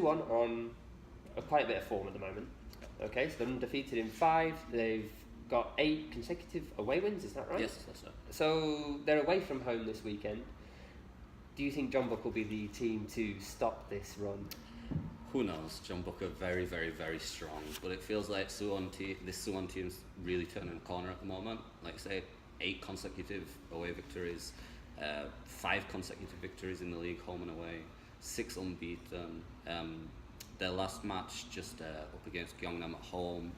Suwon on quite a bit of form at the moment. Okay, so they're undefeated in 5. They've got 8 consecutive away wins, is that right? Yes, that's right. So they're away from home this weekend. Do you think Jeonbuk will be the team to stop this run? Who knows? Jeonbuk are very, very, very strong, but it feels like this Suwon team's really turning a corner at the moment. Like I say, 8 consecutive away victories, 5 consecutive victories in the league, home and away, 6 unbeaten. Their last match, just up against Gyeongnam at home,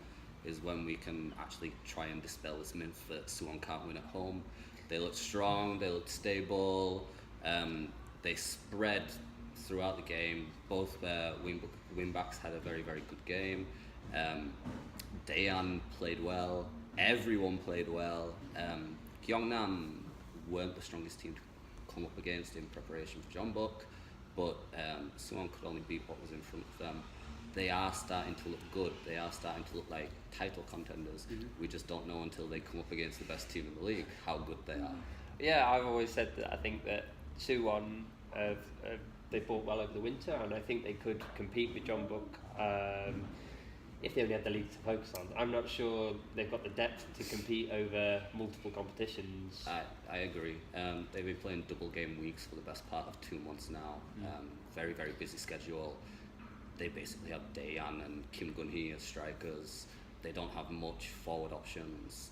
is when we can actually try and dispel this myth that Suwon can't win at home. They look strong, they look stable, they spread throughout the game. Both wing-backs had a very, very good game. Daean played well, everyone played well. Gyeongnam weren't the strongest team to come up against in preparation for Jeonbuk, but Suwon could only beat what was in front of them. They are starting to look good. They are starting to look like title contenders. We just don't know until they come up against the best team in the league how good they are. Yeah, I've always said that I think that Suwon they fought well over the winter, and I think they could compete with Jeonbuk if they only had the league to focus on. I'm not sure they've got the depth to compete over multiple competitions. I agree. They've been playing double game weeks for the best part of 2 months now. Very, very busy schedule. They basically have Daean and Kim Gun-hee as strikers. They don't have much forward options.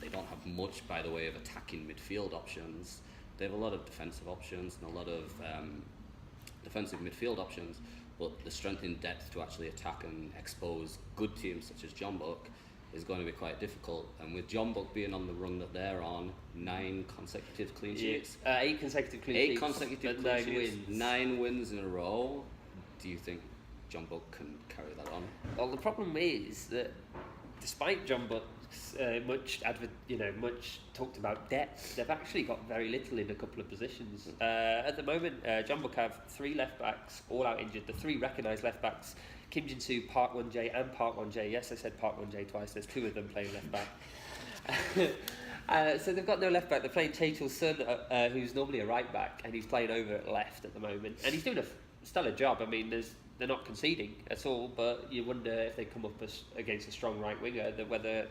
They don't have much by the way of attacking midfield options. They have a lot of defensive options and a lot of defensive midfield options, but the strength in depth to actually attack and expose good teams such as Jeonbuk is going to be quite difficult. And with Jeonbuk being on the run that they're on, 9 consecutive clean sheets. 8 consecutive clean sheets. 8 consecutive clean sheets. 9 wins in a row. Do you think Jeonbuk can carry that on? Well, the problem is that despite Jeonbuk's much talked about depth, they've actually got very little in a couple of positions. At the moment, Jeonbuk have 3 left backs, all out injured. The 3 recognised left backs, Kim Jin-soo, Park Won-jae, and Park Won-jae. Yes, I said Park Won-jae twice. There's 2 of them playing left back. So they've got no left back. They're playing Chae-chul Sun, who's normally a right back, and he's playing over at left at the moment, and he's doing a stellar job. I mean, they're not conceding at all, but you wonder if they come up against a strong right winger, whether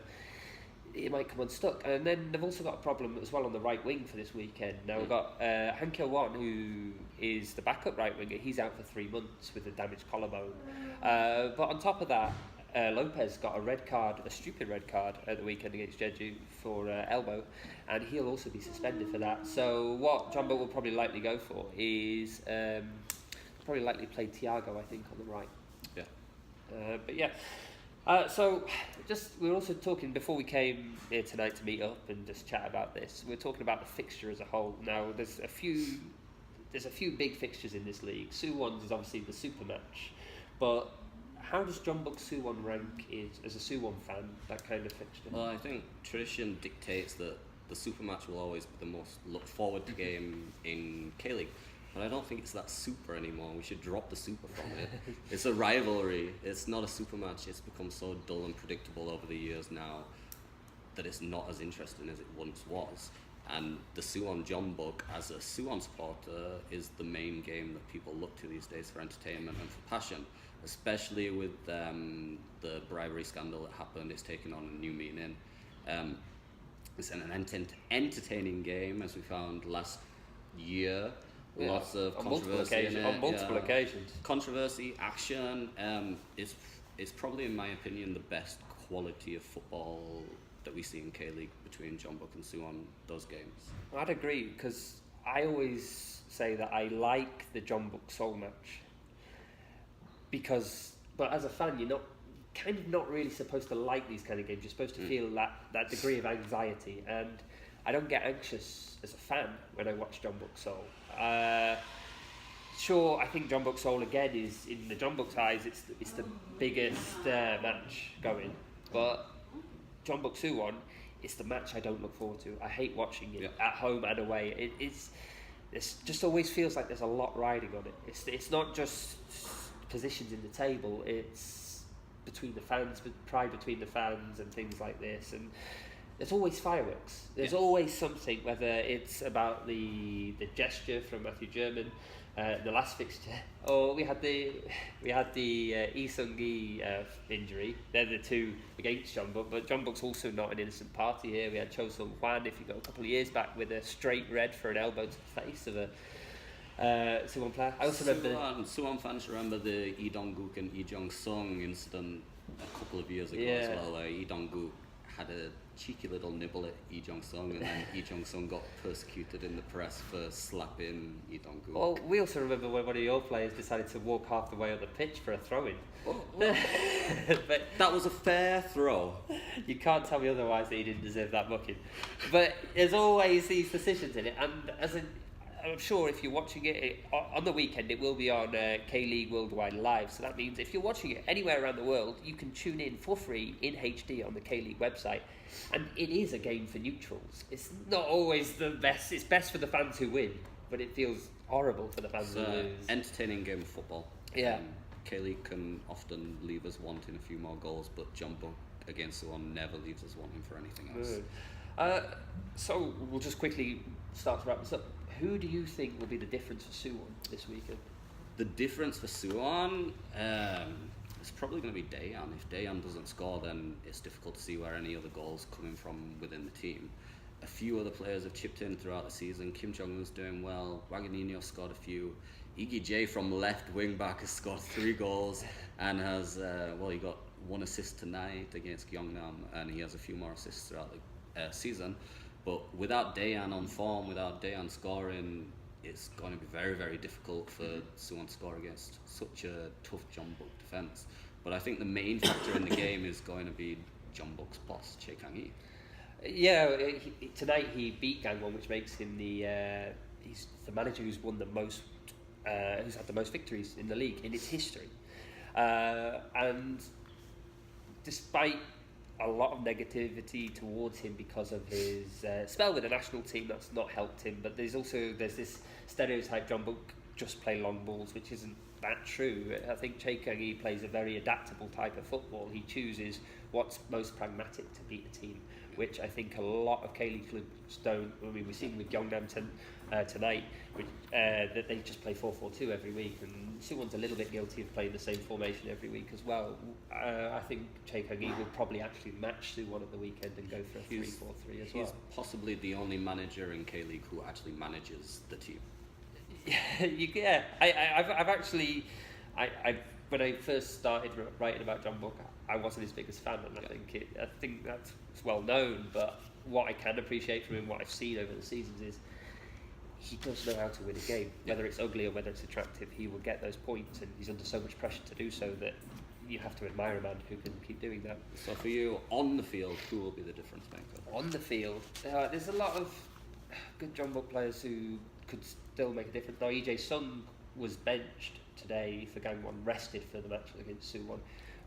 it might come unstuck. And then they've also got a problem as well on the right wing for this weekend. Now we've got Han Kyo-won, who is the backup right winger. He's out for 3 months with a damaged collarbone. But on top of that, Lopez got a stupid red card at the weekend against Jeju for elbow, and he'll also be suspended for that. So what Jeonbuk will probably likely go for is probably likely play Thiago, I think, on the right. Yeah. But yeah. So we were also talking before we came here tonight to meet up and just chat about this. We're talking about the fixture as a whole. Now there's a few big fixtures in this league. Suwon's is obviously the super match, but how does Jeonbuk Suwon rank as a Suwon fan, that kind of fixture? Well, I think tradition dictates that the super match will always be the most looked forward to game in K-League. But I don't think it's that super anymore. We should drop the super from it. It's a rivalry. It's not a super match. It's become so dull and predictable over the years now that it's not as interesting as it once was. And the Suwon Jeonbuk, as a Suwon supporter, is the main game that people look to these days for entertainment and for passion. Especially with the bribery scandal that happened, it's taken on a new meaning. It's an entertaining game, as we found last year. Yeah, Lots of on controversy on multiple occasions. Controversy, action. It's probably, in my opinion, the best quality of football that we see in K-League between Jeonbuk and Suwon, those games. I'd agree, because I always say that I like the Jeonbuk Seoul match. But as a fan, you're not really supposed to like these kind of games. You're supposed to feel that degree of anxiety, and I don't get anxious as a fan when I watch Jeonbuk Seoul. Sure, I think Jeonbuk Seoul again is, in the Jeonbuk's eyes, it's the biggest match going. But Jeonbuk Suwon, it's the match I don't look forward to. I hate watching it at home and away. It just always feels like there's a lot riding on it. It's not just positions in the table. It's between the fans, pride between the fans, and things like this. And there's always fireworks. There's always something, whether it's about the gesture from Matthew German, the last fixture, or we had the Lee Sung-gi injury. They're the two against Jeonbuk, but Jeonbuk's also not an innocent party here. We had Cho Sung Hwan, if you go a couple of years back, with a straight red for an elbow to the face of a Suwon player. I also remember Suwon fans remember the Lee Dong-guk and Lee Jong-sung incident a couple of years ago as well, where Lee Dong-guk had a cheeky little nibble at Lee Jong-sung, and then Lee Jong-sung got persecuted in the press for slapping Lee Dong-guk. Well, we also remember when one of your players decided to walk half the way on the pitch for a throw-in. But that was a fair throw. You can't tell me otherwise that he didn't deserve that booking. But there's always these decisions in it, and I'm sure if you're watching it on the weekend, it will be on K-League Worldwide Live. So that means if you're watching it anywhere around the world, you can tune in for free in HD on the K-League website. And it is a game for neutrals. It's not always the best. It's best for the fans who win, but it feels horrible for the fans who lose. Entertaining game of football. Yeah. K-League can often leave us wanting a few more goals, but Jeonbuk against Suwon never leaves us wanting for anything else. So we'll just quickly start to wrap this up. Who do you think will be the difference for Suwon this weekend? The difference for Suwon, it's probably going to be Daehan. If Daehan doesn't score, then it's difficult to see where any other goals coming from within the team. A few other players have chipped in throughout the season. Kim Jong-un's doing well. Waganino scored a few. Iggy J from left wing back has scored 3 goals and has he got 1 assist tonight against Gyeongnam, and he has a few more assists throughout the season. But without Daehan on form, without Daehan scoring, it's going to be very, very difficult for Suwon to score against such a tough Jeonbuk defence. But I think the main factor in the game is going to be Jeonbuk's boss, Chae Kang-hee. Yeah, tonight he beat Gangwon, which makes him he's the manager who's won the most, who's had the most victories in the league in its history. And despite a lot of negativity towards him because of his spell with the national team, that's not helped him. But there's this stereotype Jeonbuk just play long balls, which isn't that true. I think Chae Kang-hee plays a very adaptable type of football. He chooses what's most pragmatic to beat a team, which I think a lot of K-League clubs don't. I mean, we've seen with Gyeongnam tonight, that they just play 4-4-2 every week, and Suwon's a little bit guilty of playing the same formation every week as well. I think Chae Kang-hee will probably actually match Suwon at the weekend and go for a 3-4-3 as well. He's possibly the only manager in K-League who actually manages the team. Yeah, I've actually, when I first started writing about Jeonbuk, I wasn't his biggest fan, and I think that's well known. But what I can appreciate from him, what I've seen over the seasons, is he does know how to win a game. Whether it's ugly or whether it's attractive, he will get those points, and he's under so much pressure to do so that you have to admire a man who can keep doing that. So for you, on the field, who will be the difference maker? On the field, there's a lot of good Jeonbuk players who could still make a difference. Now, EJ Sung was benched today for Gangwon, rested for the match against Suwon.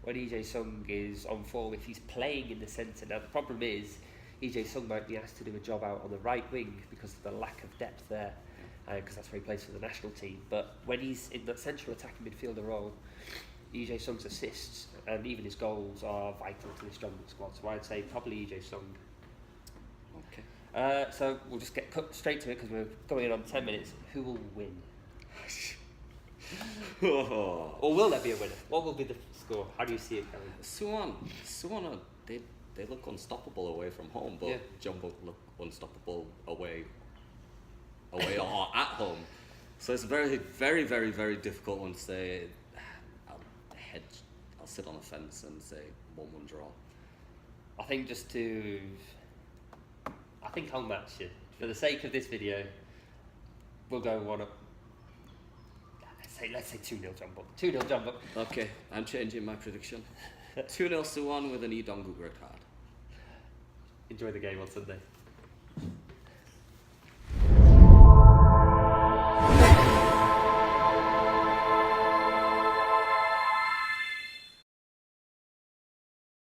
When EJ Sung is on form, if he's playing in the centre, now the problem is EJ Sung might be asked to do a job out on the right wing because of the lack of depth there, because that's where he plays for the national team. But when he's in that central attacking midfielder role, EJ Sung's assists and even his goals are vital to this Jeonbuk squad. So I'd say probably EJ Sung. Okay. So we'll just get cut straight to it because we're going in on 10 minutes. Who will win? Or will there be a winner? What will be the score? How do you see it going? Suwon, they look unstoppable away from home, but Jeonbuk look unstoppable away or at home. So it's a very, very, very, very difficult one to say. I'll sit on the fence and say 1-1 draw. I think I'll match you. For the sake of this video, we'll go 1-up. Let's say 2-0 Jeonbuk. 2-0 Jeonbuk. Okay, I'm changing my prediction. 2-0 Suwon with an Lee Dong-guk red card. Enjoy the game on Sunday.